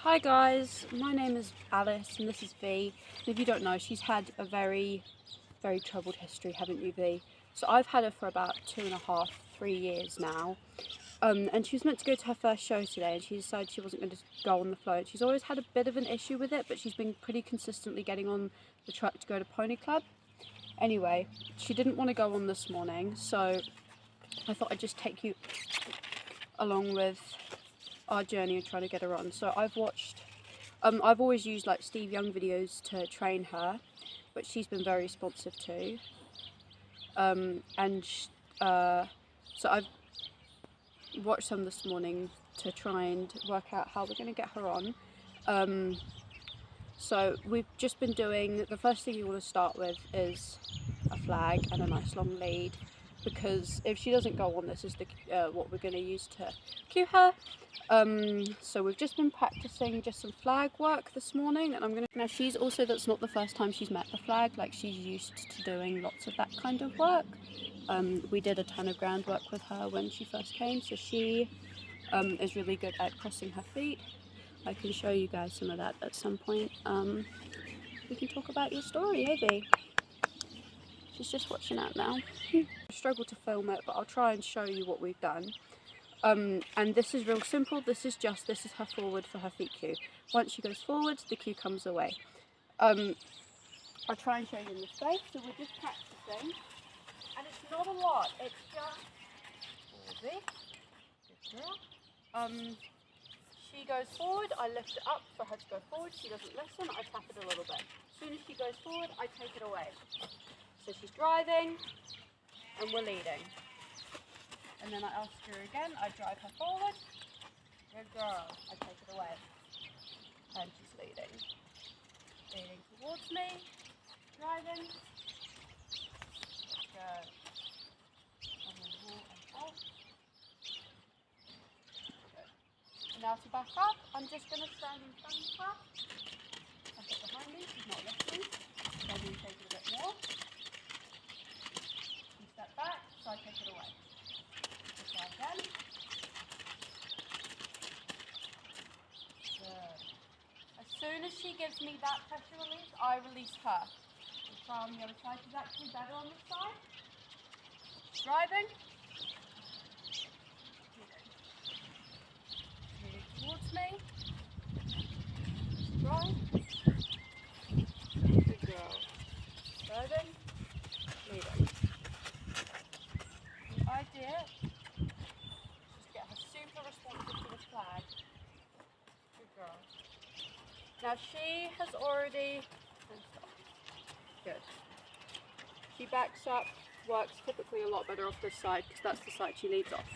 Hi guys, my name is Alice and this is V. And if you don't know, she's had a very troubled history, haven't you, V? So I've had her for about 2.5, 3 years now. And she was meant to go to her first show today and she decided she wasn't going to go on the float. She's always had a bit of an issue with it, but she's been pretty consistently getting on the truck to go to Pony Club. Anyway, she didn't want to go on this morning, so I thought I'd just take you along with our journey and try to get her on. So I've always used like Steve Young videos to train her, but she's been very responsive too. So I've watched some this morning to try and work out how we're going to get her on. So we've just been doing, the first thing you want to start with is a flag and a nice long lead, because if she doesn't go on, this is what we're going to use to cue her. So we've just been practicing just some flag work this morning, and now that's not the first time she's met the flag. Like, she's used to doing lots of that kind of work. We did a ton of groundwork with her when she first came, so she is really good at crossing her feet. I can show you guys some of that at some point. We can talk about your story, Evie. She's just watching out now. I struggle to film it, but I'll try and show you what we've done. And this is real simple. This is her forward for her feet cue. Once she goes forward, the cue comes away. I'll try and show you in the space. So we're just practicing, and it's not a lot. It's just good girl. She goes forward. I lift it up for her to go forward. She doesn't listen. I tap it a little bit. As soon as she goes forward, I take it away. So she's driving, and we're leading. And then I ask her again, I drive her forward. Good girl. I take it away. And she's leading. Leading towards me. Driving. Good. And then walk and out. Good. And now to back up, I'm just going to stand in front of her. I put behind me, she's not listening. So I'm going to take it a bit more. You step back, so I take it away. Again. Good. As soon as she gives me that pressure release, I release her. We'll try on the other side. She's actually better on this side. Driving. Moving towards me. Drive. Good girl. Driving. Leading. The idea is get her super responsive to the flag. Good girl. Now she has already... Good. She backs up, works typically a lot better off this side because that's the side she leads off.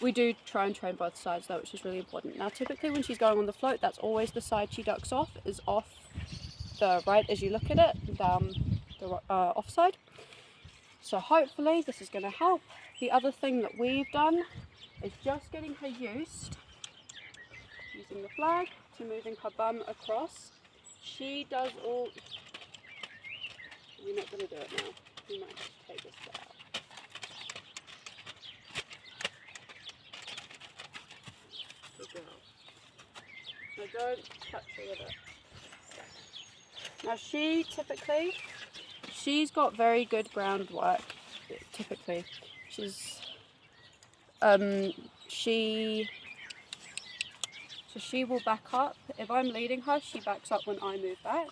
We do try and train both sides though, which is really important. Now typically when she's going on the float, that's always the side she ducks off, is off the right as you look at it, down the off side. So hopefully this is going to help. The other thing that we've done is just getting her using the flag to moving her bum across. She does all... You're not going to do it now. You might have to take this bit out. Good girl. Now don't touch her with it. Now she's got very good groundwork, typically. She will back up. If I'm leading her, she backs up when I move back,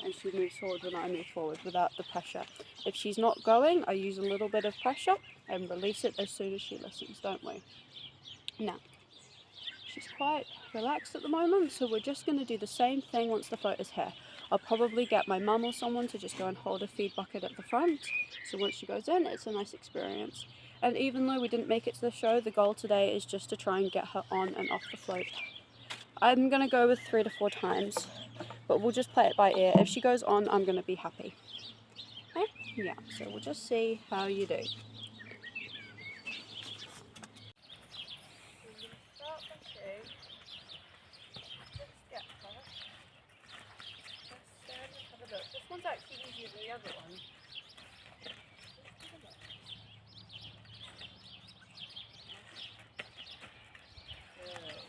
and she moves forward when I move forward without the pressure. If she's not going, I use a little bit of pressure and release it as soon as she listens, don't we? Now, she's quite relaxed at the moment, so we're just going to do the same thing once the float is here. I'll probably get my mum or someone to just go and hold a feed bucket at the front, so once she goes in, it's a nice experience. And even though we didn't make it to the show, the goal today is just to try and get her on and off the float. I'm going to go with 3 to 4 times, but we'll just play it by ear. If she goes on, I'm going to be happy. Okay? Yeah, so we'll just see how you do. This one's actually easier than the other one. Good.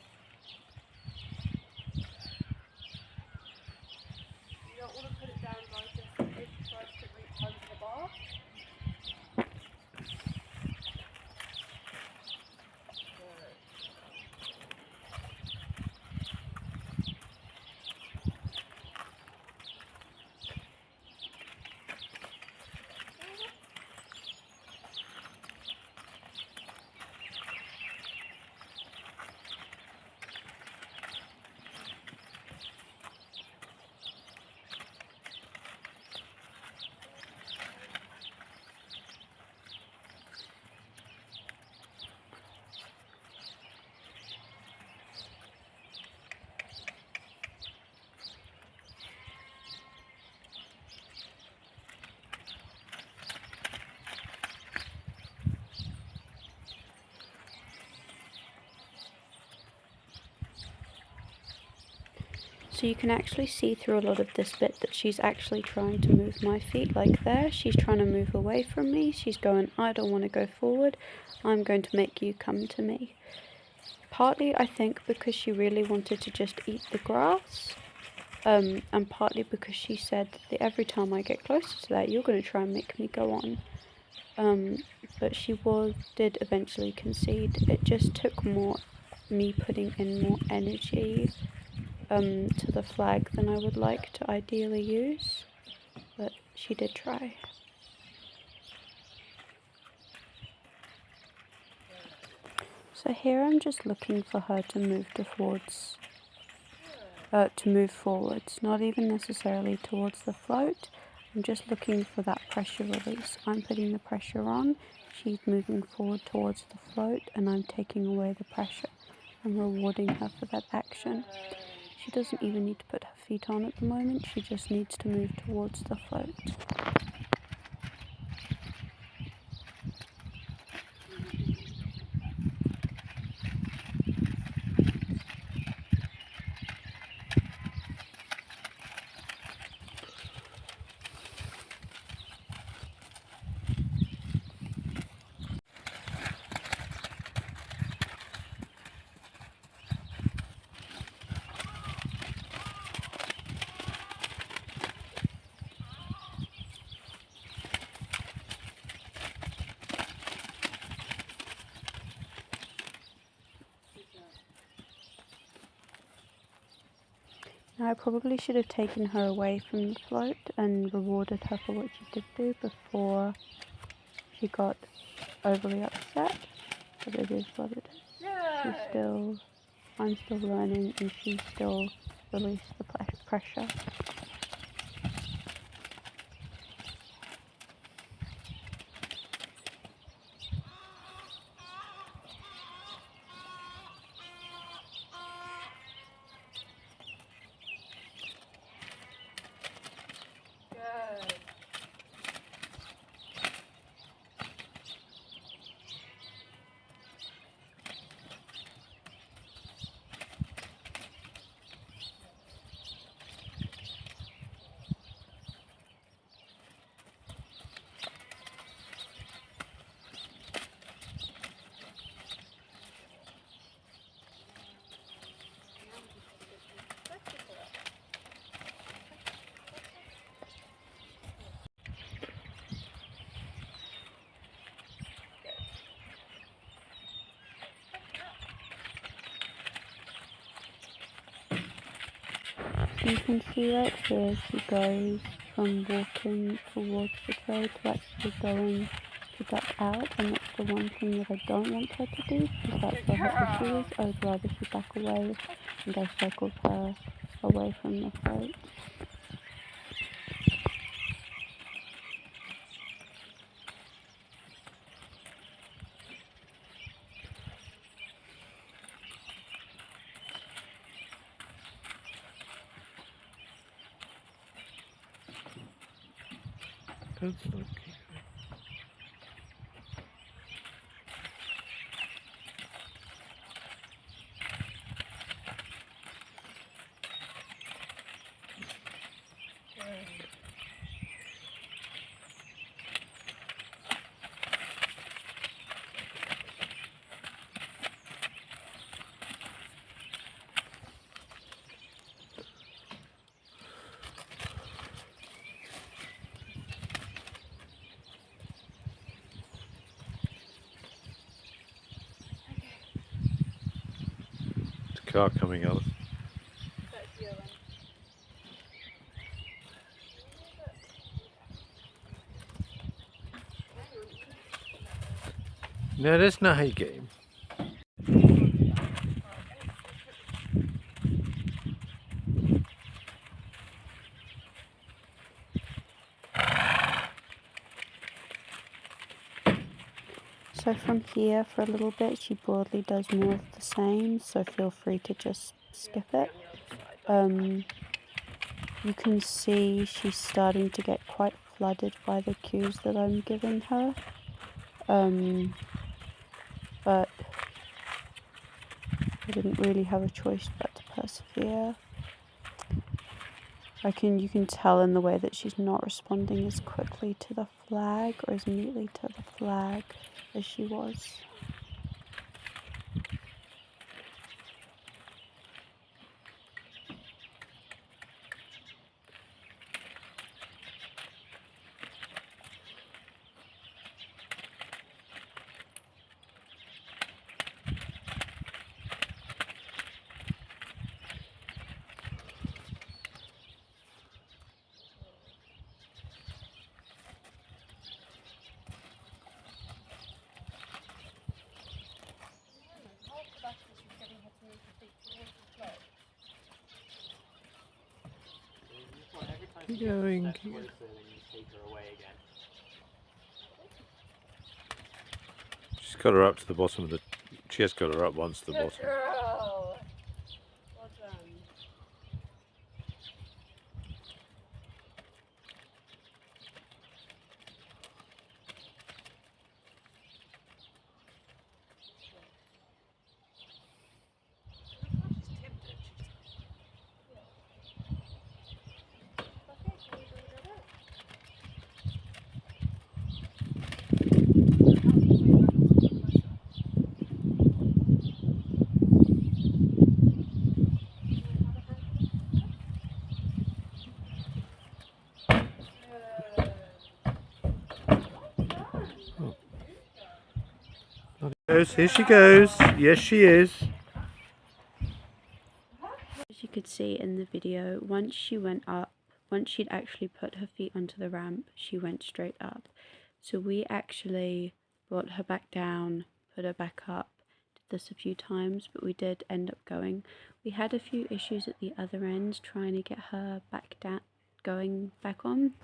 So you can actually see through a lot of this bit that she's actually trying to move my feet, like there. She's trying to move away from me. She's going, I don't want to go forward. I'm going to make you come to me. Partly, I think, because she really wanted to just eat the grass. And partly because she said that every time I get closer to that, you're going to try and make me go on. But she did eventually concede. It just took me putting in more energy to the flag than I would like to ideally use, but she did try. So here I'm just looking for her to move forwards, not even necessarily towards the float. I'm just looking for that pressure release. I'm putting the pressure on, she's moving forward towards the float, and I'm taking away the pressure. I'm rewarding her for that action. She doesn't even need to put her feet on at the moment, she just needs to move towards the float. Now I probably should have taken her away from the float and rewarded her for what she did do before she got overly upset, but it is what it is. I'm still learning and she still released the pressure. You can see right here she goes from walking towards the tray to actually going to duck out, and that's the one thing that I don't want her to do because that's where her issue is. I would rather she back away and I circle her away from the float. Don't stop keeping. Car coming up. No, that's not how you get him. So from here for a little bit she broadly does more of the same, so feel free to just skip it. You can see she's starting to get quite flooded by the cues that I'm giving her, but I didn't really have a choice but to persevere. I reckon you can tell in the way that she's not responding as quickly to the flag or as neatly to the flag as she was. Keep going. She's got her up to the bottom of the. She has got her up once to the bottom. Girl. Well done. Here she goes. Yes, she is. As you could see in the video, once she went up, once she'd actually put her feet onto the ramp, she went straight up. So we actually brought her back down, put her back up, did this a few times, but we did end up going. We had a few issues at the other end trying to get her back down, going back on.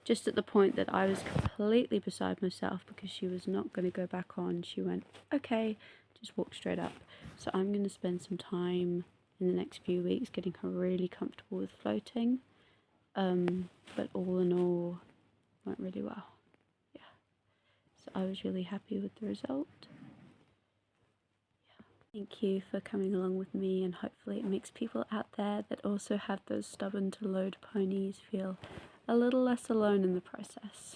Just at the point that I was completely beside myself because she was not going to go back on, she went, okay, just walk straight up. So I'm going to spend some time in the next few weeks getting her really comfortable with floating. But all in all, went really well. Yeah. So I was really happy with the result. Yeah. Thank you for coming along with me, and hopefully it makes people out there that also have those stubborn to load ponies feel a little less alone in the process.